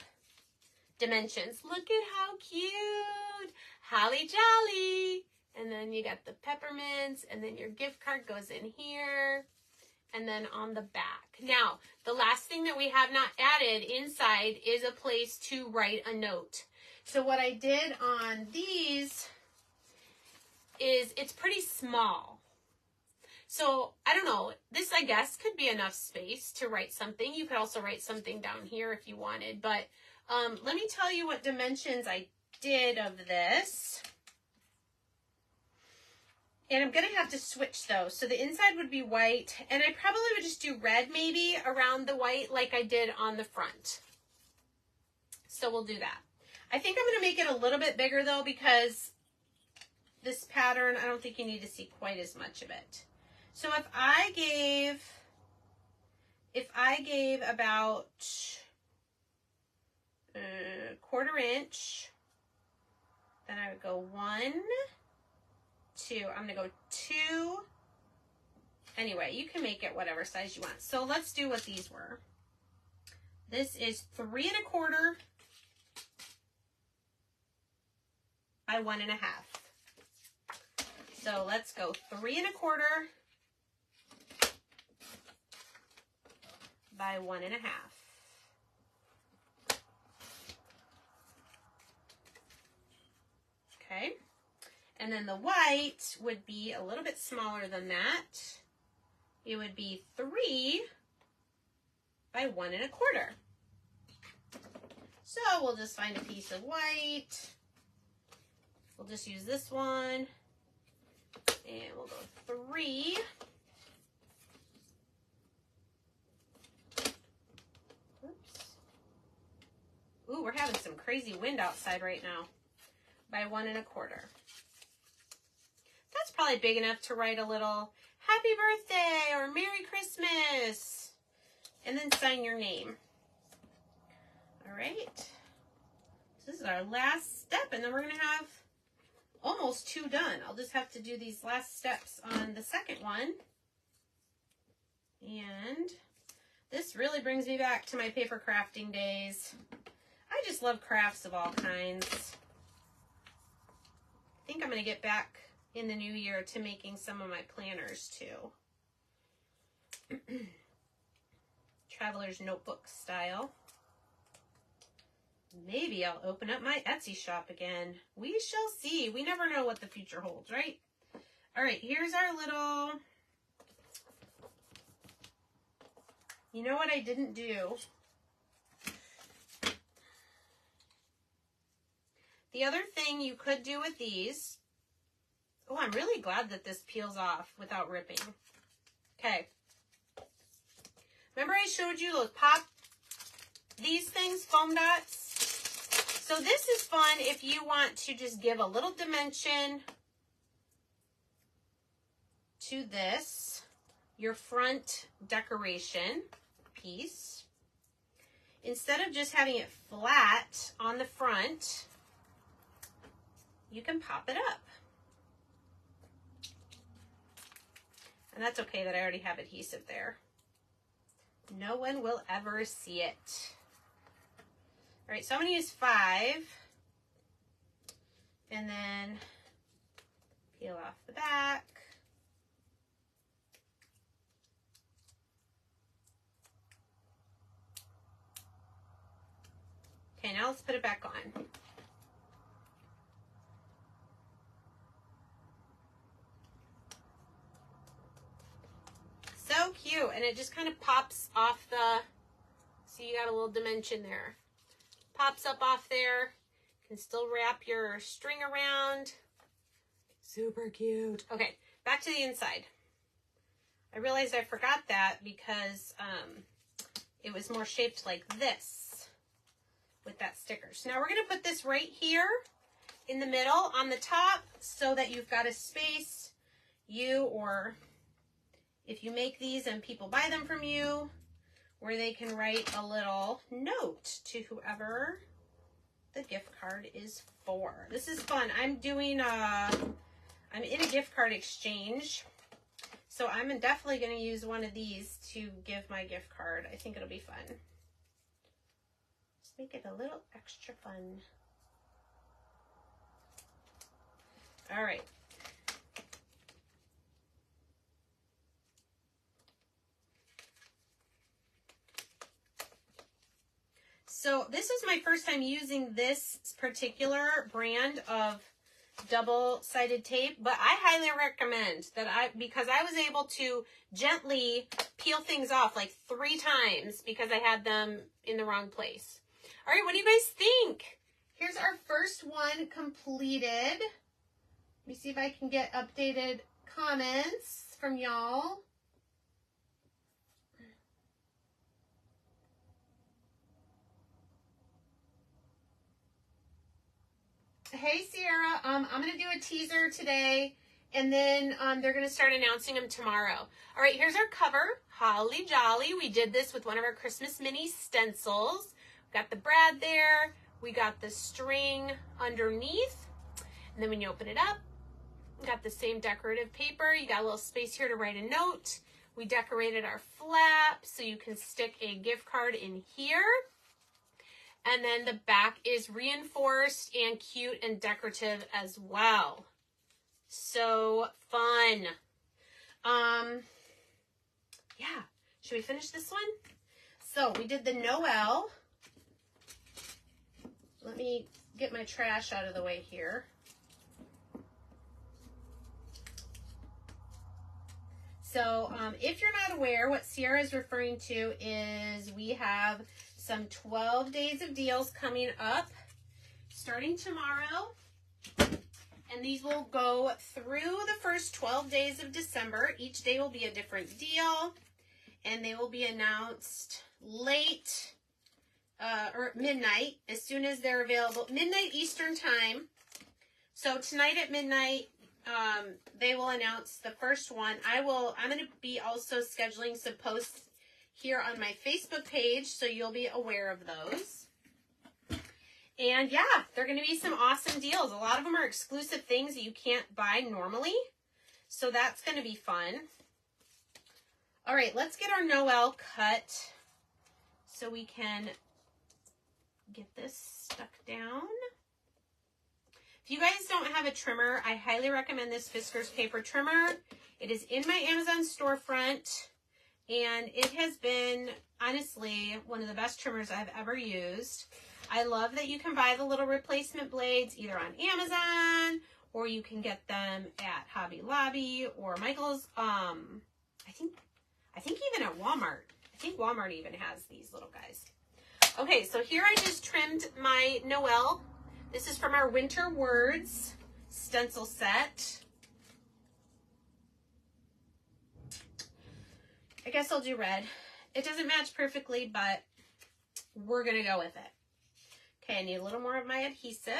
[SPEAKER 1] dimensions. Look at how cute! Holly jolly! And then you got the peppermints, and then your gift card goes in here, and then on the back. Now, the last thing that we have not added inside is a place to write a note. So what I did on these is it's pretty small. So, I don't know, this I guess could be enough space to write something. You could also write something down here if you wanted, but let me tell you what dimensions I did of this. And I'm going to have to switch those. So the inside would be white, and I probably would just do red maybe around the white like I did on the front. So we'll do that. I think I'm going to make it a little bit bigger though, because this pattern, I don't think you need to see quite as much of it. So if I gave about a 1/4 inch, then I would go 1, 2. I'm going to go 2. Anyway, you can make it whatever size you want. So let's do what these were. This is 3 1/4 by 1 1/2. So let's go 3 1/4 by 1 1/2. Okay. And then the white would be a little bit smaller than that. It would be 3 by 1 1/4. So we'll just find a piece of white. We'll just use this one. And we'll go 3. Oops. Ooh, we're having some crazy wind outside right now. By 1 1/4. That's probably big enough to write a little happy birthday or Merry Christmas. And then sign your name. All right. This is our last step, and then we're going to have almost 2 done. I'll just have to do these last steps on the second one. And this really brings me back to my paper crafting days. I just love crafts of all kinds. I think I'm going to get back in the new year to making some of my planners too. Traveler's notebook style. Maybe I'll open up my Etsy shop again. We shall see. We never know what the future holds, right? All right, here's our little... You know what I didn't do? The other thing you could do with these... Oh, I'm really glad that this peels off without ripping. Okay. Remember I showed you those these things, foam dots? So this is fun if you want to just give a little dimension to this, your front decoration piece. Instead of just having it flat on the front, you can pop it up. And that's okay that I already have adhesive there. No one will ever see it. All right, so I'm going to use 5. And then peel off the back. Okay, now let's put it back on. So cute, and it just kind of pops off the, so you got a little dimension there. Pops up off there. Can still wrap your string around. Super cute. Okay, back to the inside. I realized I forgot that because it was more shaped like this with that sticker. So now we're going to put this right here in the middle on the top so that you've got a space, you or if you make these and people buy them from you, where they can write a little note to whoever the gift card is for. This is fun. I'm in a gift card exchange, so I'm definitely going to use one of these to give my gift card. I think it'll be fun. Just make it a little extra fun. All right. So this is my first time using this particular brand of double-sided tape, but I highly recommend that because I was able to gently peel things off like 3 times because I had them in the wrong place. All right, what do you guys think? Here's our first one completed. Let me see if I can get updated comments from y'all. Hey, Sierra, I'm going to do a teaser today, and then they're going to start announcing them tomorrow. All right, here's our cover. Holly jolly. We did this with one of our Christmas mini stencils. We've got the brad there. We got the string underneath. And then when you open it up, we got the same decorative paper. You got a little space here to write a note. We decorated our flap so you can stick a gift card in here. And then the back is reinforced and cute and decorative as well. So fun. Yeah. Should we finish this one? So we did the Noel. Let me get my trash out of the way here. So if you're not aware, what Sierra is referring to is we have some 12 days of deals coming up starting tomorrow. And these will go through the first 12 days of December. Each day will be a different deal. And they will be announced late or midnight as soon as they're available. Midnight Eastern time. So tonight at midnight, they will announce the first one. I'm going to be also scheduling some posts here on my Facebook page, so you'll be aware of those. And yeah, they're going to be some awesome deals. A lot of them are exclusive things that you can't buy normally. So that's going to be fun. All right, let's get our Noel cut so we can get this stuck down. If you guys don't have a trimmer, I highly recommend this Fiskars paper trimmer. It is in my Amazon storefront, and it has been, honestly, one of the best trimmers I've ever used. I love that you can buy the little replacement blades either on Amazon, or you can get them at Hobby Lobby or Michael's. I think even at Walmart. I think Walmart even has these little guys. Okay, so here I just trimmed my Noel. This is from our Winter Words stencil set. I guess I'll do red. It doesn't match perfectly, but we're going to go with it. Okay, I need a little more of my adhesive.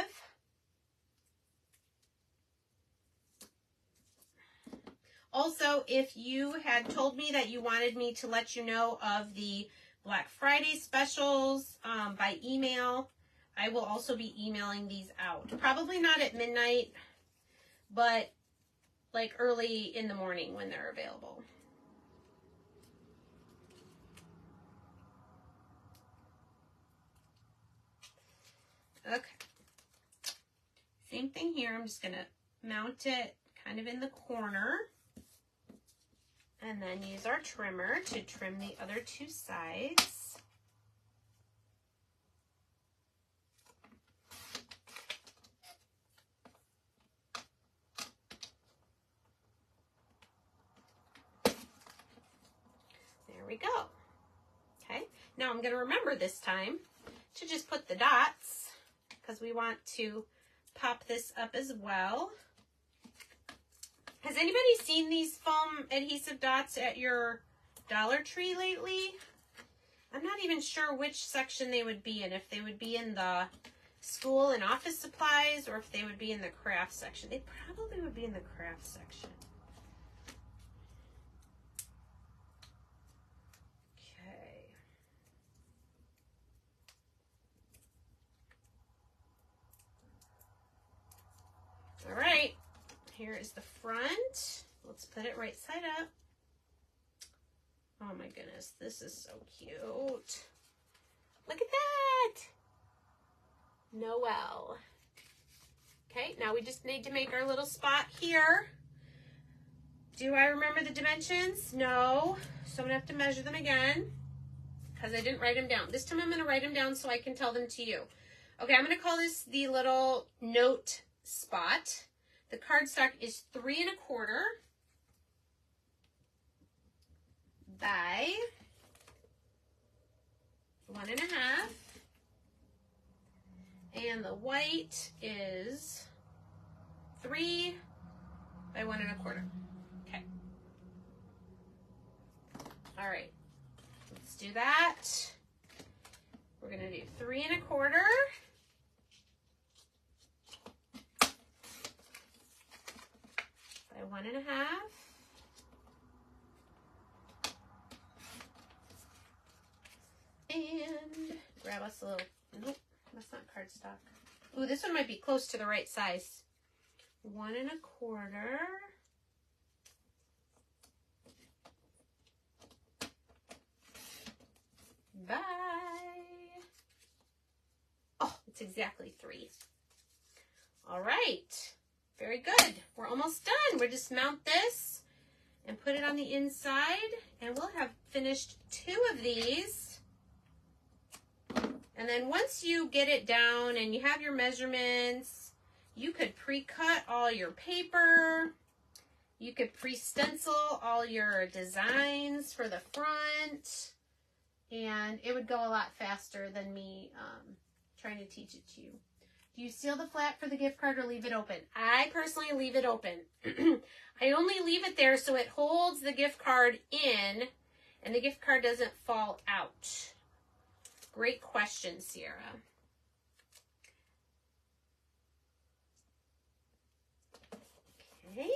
[SPEAKER 1] Also, if you had told me that you wanted me to let you know of the Black Friday specials by email, I will also be emailing these out. Probably not at midnight, but like early in the morning when they're available. Okay. Same thing here. I'm just going to mount it kind of in the corner. And then use our trimmer to trim the other two sides. There we go. Okay, now I'm going to remember this time to just put the dots because we want to pop this up as well. Has anybody seen these foam adhesive dots at your Dollar Tree lately? I'm not even sure which section they would be in, if they would be in the school and office supplies or if they would be in the craft section. They probably would be in the craft section. Okay. All right. Here is the front. Let's put it right side up. Oh my goodness, this is so cute. Look at that. Noel. Okay, now we just need to make our little spot here. Do I remember the dimensions? No. So I'm going to have to measure them again because I didn't write them down. This time I'm going to write them down so I can tell them to you. Okay, I'm going to call this the little note spot. The cardstock is 3 1/4 by 1 1/2, and the white is 3 by 1 1/4. Okay. All right. Let's do that. We're gonna do 3 1/4. By 1 1/2. And grab us a little, nope, that's not cardstock. Ooh, this one might be close to the right size. 1 1/4 by, oh, it's exactly 3. All right. Very good. We're almost done. We'll just mount this and put it on the inside, and we'll have finished 2 of these. And then once you get it down and you have your measurements, you could pre-cut all your paper. You could pre-stencil all your designs for the front, and it would go a lot faster than me trying to teach it to you. Do you seal the flap for the gift card or leave it open? I personally leave it open. I only leave it there so it holds the gift card in and the gift card doesn't fall out. Great question, Sierra. Okay.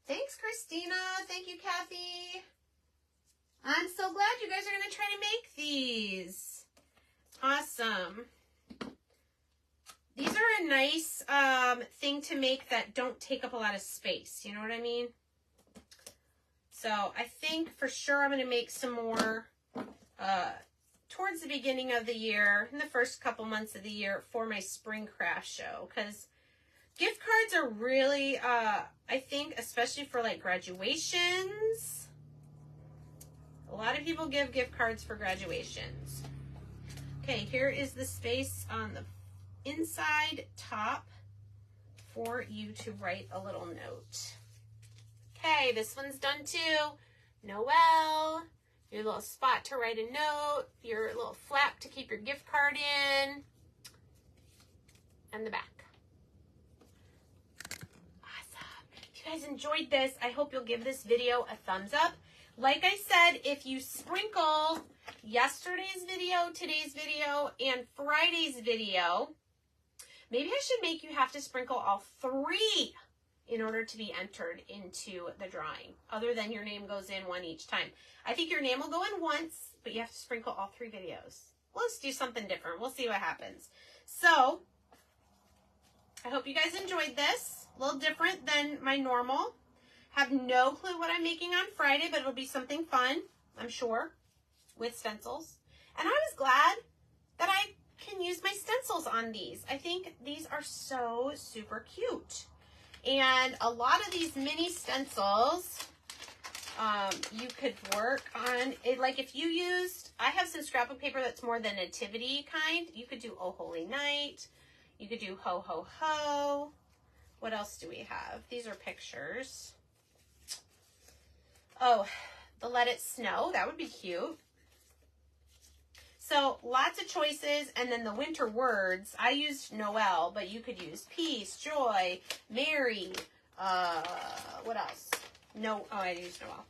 [SPEAKER 1] Thanks, Christina. Thank you, Kathy. I'm so glad you guys are going to try to make these. Awesome. These are a nice thing to make that don't take up a lot of space. You know what I mean? So I think for sure I'm going to make some more towards the beginning of the year, in the first couple months of the year for my spring craft show. Because gift cards are really, I think, especially for like graduations. A lot of people give gift cards for graduations. Okay, here is the space on the inside top for you to write a little note. Okay, this one's done too. Noel, your little spot to write a note, your little flap to keep your gift card in, and the back. Awesome. If you guys enjoyed this, I hope you'll give this video a thumbs up. Like I said, if you sprinkle yesterday's video, today's video, and Friday's video, maybe I should make you have to sprinkle all 3 in order to be entered into the drawing, other than your name goes in 1 each time. I think your name will go in once, but you have to sprinkle all 3 videos. Let's do something different. We'll see what happens. So, I hope you guys enjoyed this. A little different than my normal. Have no clue what I'm making on Friday, but it'll be something fun, I'm sure, with stencils. And I was glad that I can use my stencils on these. I think these are so super cute. And a lot of these mini stencils, you could work on it. Like if you used, I have some scrapbook paper that's more the nativity kind. You could do Oh Holy Night. You could do Ho Ho Ho. What else do we have? These are pictures. Oh, the Let It Snow. That would be cute. So lots of choices. And then the winter words, I used Noel, but you could use peace, joy, Mary. What else? No, oh, I used Noel.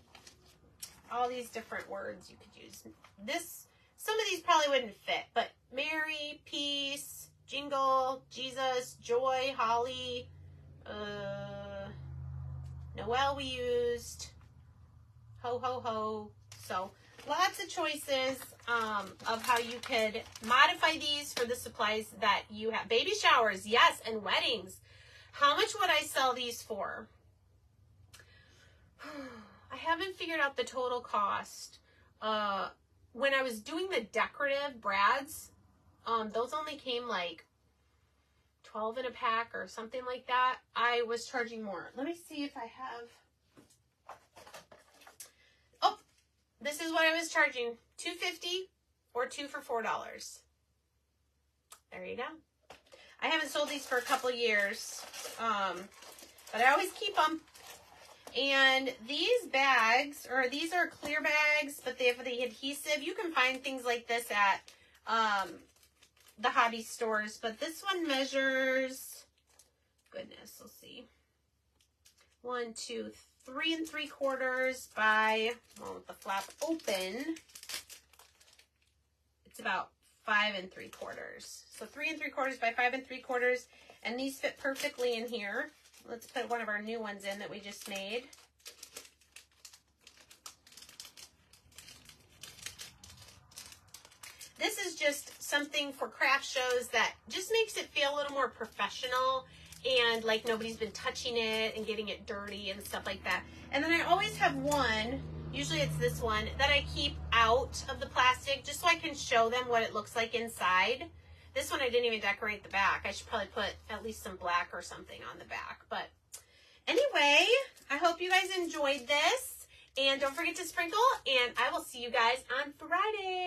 [SPEAKER 1] All these different words you could use. This, some of these probably wouldn't fit, but Mary, peace, jingle, Jesus, joy, holly, Noel we used, ho, ho, ho. So lots of choices of how you could modify these for the supplies that you have. Baby showers, yes, and weddings. How much would I sell these for? I haven't figured out the total cost. When I was doing the decorative brads, those only came like 12 in a pack or something like that. I was charging more. Let me see if I have. Oh, this is what I was charging. $2.50 or 2 for $4. There you go. I haven't sold these for a couple years, but I always keep them. And these bags, or these are clear bags, but they have the adhesive. You can find things like this at the hobby stores, but this one measures, goodness, let's see, 1, 2, 3 3/4 by, well, with the flap open, it's about 5 3/4. So 3 3/4 by 5 3/4, and these fit perfectly in here. Let's put one of our new ones in that we just made. This is just something for craft shows that just makes it feel a little more professional and like nobody's been touching it and getting it dirty and stuff like that. And then I always have one, usually it's this one, that I keep out of the plastic just so I can show them what it looks like inside. This one I didn't even decorate the back. I should probably put at least some black or something on the back. But anyway, I hope you guys enjoyed this. And don't forget to sprinkle. And I will see you guys on Friday.